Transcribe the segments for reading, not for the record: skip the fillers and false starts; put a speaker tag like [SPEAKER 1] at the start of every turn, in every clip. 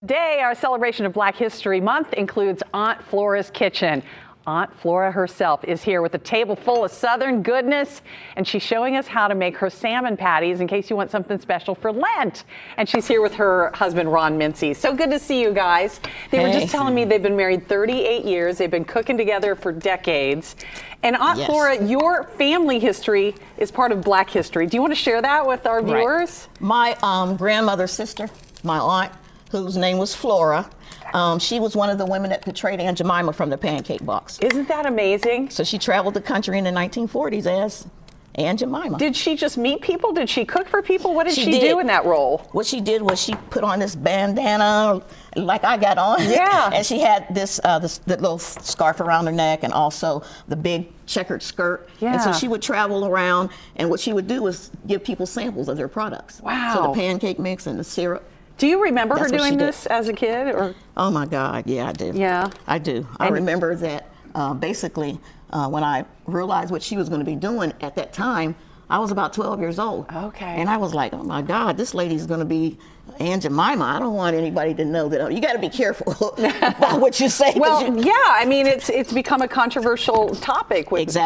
[SPEAKER 1] Today, our celebration of Black History Month includes Aunt Flora's Kitchen. Aunt Flora herself is here with a table full of Southern goodness, and she's showing us how to make her salmon patties in case you want something special for Lent. And she's here with her husband, Ron Mincy. So good to see you guys. They were just telling me they've been married 38 years. They've been cooking together for decades. And Aunt Flora, your family history is part of Black history. Do you want to share that with our viewers?
[SPEAKER 2] My grandmother's sister, my aunt, whose name was Flora, she was one of the women that portrayed Aunt Jemima from the Pancake Box.
[SPEAKER 1] Isn't that amazing?
[SPEAKER 2] So she traveled the country in the 1940s as Aunt Jemima.
[SPEAKER 1] Did she just meet people? Did she cook for people? What did she do in that role?
[SPEAKER 2] What she did was she put on this bandana like I got on.
[SPEAKER 1] Yeah.
[SPEAKER 2] And she had this little scarf around her neck and also the big checkered skirt.
[SPEAKER 1] Yeah.
[SPEAKER 2] And so she would travel around, and what she would do was give people samples of their products.
[SPEAKER 1] Wow.
[SPEAKER 2] So the pancake mix and the syrup.
[SPEAKER 1] Do you remember her doing this as a kid? Or?
[SPEAKER 2] Oh my God, yeah, I do.
[SPEAKER 1] Yeah.
[SPEAKER 2] I do. I remember that basically when I realized what she was going to be doing at that time, I was about 12 years old.
[SPEAKER 1] Okay.
[SPEAKER 2] And I was like, oh my God, this lady's going to be Aunt Jemima. I don't want anybody to know that. You got to be careful about what you say.
[SPEAKER 1] Well, yeah, I mean, it's become a controversial topic with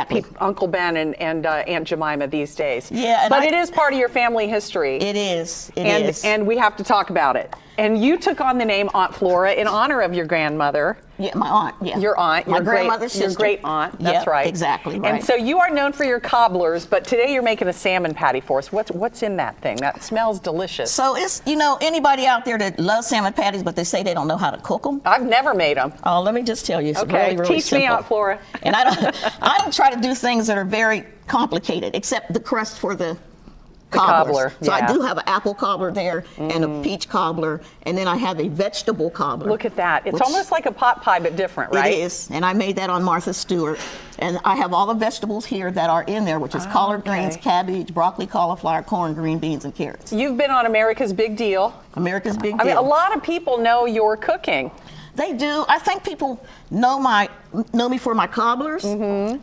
[SPEAKER 1] Uncle Ben and Aunt Jemima these days.
[SPEAKER 2] Yeah,
[SPEAKER 1] but it is part of your family history.
[SPEAKER 2] It is. It is.
[SPEAKER 1] And we have to talk about it. And you took on the name Aunt Flora in honor of your grandmother.
[SPEAKER 2] Yeah, my aunt. Yeah.
[SPEAKER 1] Your aunt.
[SPEAKER 2] My grandmother's sister.
[SPEAKER 1] Your great aunt. That's right.
[SPEAKER 2] Exactly right.
[SPEAKER 1] And so you are known for your cobblers, but today you're making a salmon patty for us. What's in that thing? That smells delicious.
[SPEAKER 2] So it's, anybody out there that loves salmon patties, but they say they don't know how to cook them.
[SPEAKER 1] I've never made them.
[SPEAKER 2] Oh, let me just tell you, it's really, really
[SPEAKER 1] Teach
[SPEAKER 2] simple.
[SPEAKER 1] me, Aunt Flora.
[SPEAKER 2] And I don't try to do things that are very complicated, except the crust for the cobbler. So I do have an apple cobbler there and a peach cobbler, and then I have a vegetable cobbler.
[SPEAKER 1] Look at that. It's almost like a pot pie, but different, right?
[SPEAKER 2] It is. And I made that on Martha Stewart. And I have all the vegetables here that are in there, which is collard greens, cabbage, broccoli, cauliflower, corn, green beans, and carrots.
[SPEAKER 1] You've been on America's Big Deal.
[SPEAKER 2] America's Big Deal.
[SPEAKER 1] I mean, a lot of people know your cooking.
[SPEAKER 2] They do. I think people know me for my cobblers,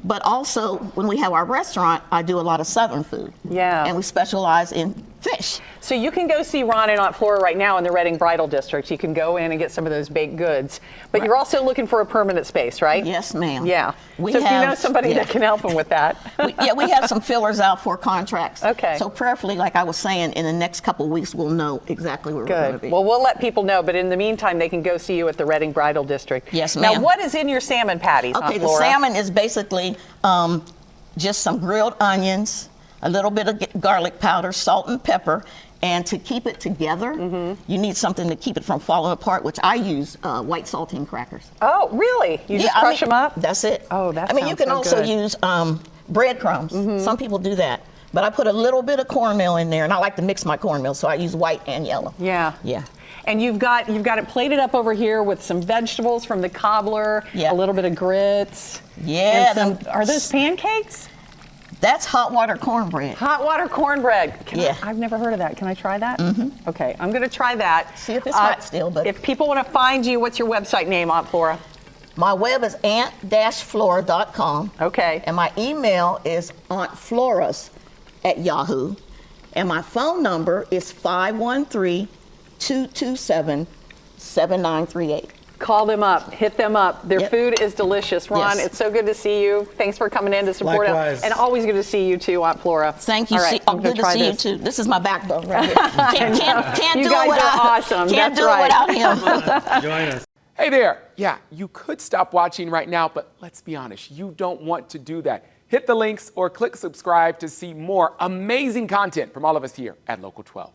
[SPEAKER 2] but also when we have our restaurant, I do a lot of Southern food.
[SPEAKER 1] Yeah.
[SPEAKER 2] And we specialize in fish.
[SPEAKER 1] So you can go see Ron and Aunt Flora right now in the Reading Bridal District. You can go in and get some of those baked goods. But you're also looking for a permanent space, right?
[SPEAKER 2] Yes, ma'am.
[SPEAKER 1] Yeah. So if you know somebody that can help them with that.
[SPEAKER 2] we have some fillers out for contracts.
[SPEAKER 1] Okay.
[SPEAKER 2] So prayerfully, like I was saying, in the next couple of weeks, we'll know exactly where we're going to be.
[SPEAKER 1] Well, we'll let people know. But in the meantime, they can go see you at the Reading Bridal District.
[SPEAKER 2] Yes, ma'am.
[SPEAKER 1] Now, what is in your salmon patties,
[SPEAKER 2] Okay,
[SPEAKER 1] Aunt
[SPEAKER 2] the
[SPEAKER 1] Flora?
[SPEAKER 2] salmon is basically just some grilled onions, a little bit of garlic powder, salt and pepper. And to keep it together, you need something to keep it from falling apart, which I use white saltine crackers.
[SPEAKER 1] Oh, really? You just crush them up?
[SPEAKER 2] That's it.
[SPEAKER 1] Oh, that's
[SPEAKER 2] you can also use breadcrumbs. Some people do that. But I put a little bit of cornmeal in there, and I like to mix my cornmeal, so I use white and yellow.
[SPEAKER 1] Yeah.
[SPEAKER 2] Yeah.
[SPEAKER 1] And you've got it plated up over here with some vegetables from the cobbler, a little bit of grits.
[SPEAKER 2] Yeah.
[SPEAKER 1] Are those pancakes?
[SPEAKER 2] That's hot water cornbread.
[SPEAKER 1] Hot water cornbread. I've never heard of that. Can I try that? Okay, I'm going to try that.
[SPEAKER 2] See if it's hot still. But
[SPEAKER 1] if people want to find you, what's your website name, Aunt Flora?
[SPEAKER 2] My web is aunt-flora.com.
[SPEAKER 1] Okay.
[SPEAKER 2] And my email is auntfloras@yahoo. And my phone number is 513-227-7938.
[SPEAKER 1] Call them up, hit them up. Their food is delicious. Ron, it's so good to see you. Thanks for coming in to support us. And always good to see you too, Aunt Flora.
[SPEAKER 2] Thank you.
[SPEAKER 1] All right,
[SPEAKER 2] good to see you too. This is my backbone right here. Can't
[SPEAKER 1] you
[SPEAKER 2] do
[SPEAKER 1] guys
[SPEAKER 2] it without,
[SPEAKER 1] are awesome.
[SPEAKER 2] Can't
[SPEAKER 1] That's
[SPEAKER 2] do
[SPEAKER 1] right.
[SPEAKER 2] it without him.
[SPEAKER 3] Join us.
[SPEAKER 4] Hey there. Yeah, you could stop watching right now, but let's be honest, you don't want to do that. Hit the links or click subscribe to see more amazing content from all of us here at Local 12.